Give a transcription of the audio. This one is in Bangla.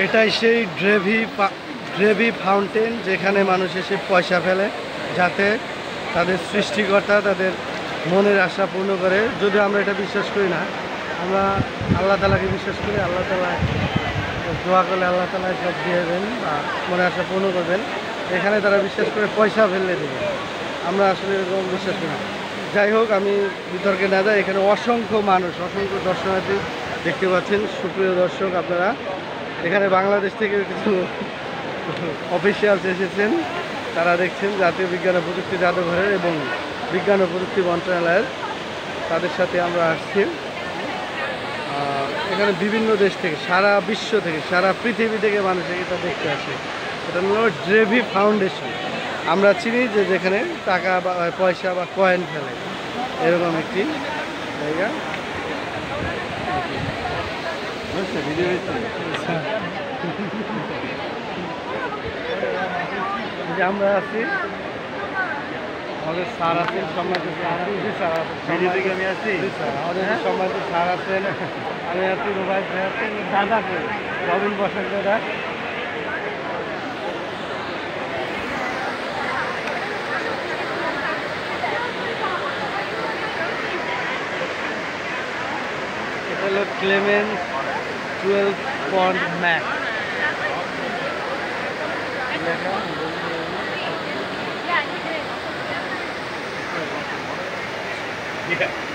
এটাই সেই ড্রেভি ফাউন্টেন, যেখানে মানুষ এসে পয়সা ফেলে যাতে তাদের সৃষ্টিকর্তা তাদের মনের আশা পূর্ণ করে। যদিও আমরা এটা বিশ্বাস করি না, আমরা আল্লাহ তাআলাকে বিশ্বাস করি। আল্লাহ তাআলা দোয়া করলে আল্লাহ তাআলা সব দিয়ে দেবেন বা মনের আশা পূর্ণ করবেন। এখানে তারা বিশ্বাস করে পয়সা ফেললে দেবে, আমরা আসলে এরকম বিশ্বাস করি না। যাই হোক, আমি বিতর্কে না যাই। এখানে অসংখ্য মানুষ, অসংখ্য দর্শনার্থী দেখতে পাচ্ছেন। সুপ্রিয় দর্শক, আপনারা এখানে বাংলাদেশ থেকে কিছু অফিসিয়ালস এসেছেন, তারা দেখছেন জাতীয় বিজ্ঞান ও প্রযুক্তি জাদুঘরের এবং বিজ্ঞান ও প্রযুক্তি মন্ত্রণালয়ের, তাদের সাথে আমরা আসছি। এখানে বিভিন্ন দেশ থেকে, সারা বিশ্ব থেকে, সারা পৃথিবী থেকে মানুষ এটা দেখতে আসে। এটা হলো ড্রেভি ফাউন্ডেশন। আমরা চিনি যে যেখানে টাকা বা পয়সা বা কয়েন ফেলে, এরকম একটি জায়গা। আমরা আছি, আমাদের স্যার আছেন, সম্মানিত স্যার থেকে আমি আছি, আমাদের সম্মানিত স্যার আছেন, আমি আছি, রুবাই ভাই আছেন, দাদা রবিন বসন্ত দাদা। এটা হলো ক্লেমেন্স 12 পন্ড ম্যাক্স। Yeah.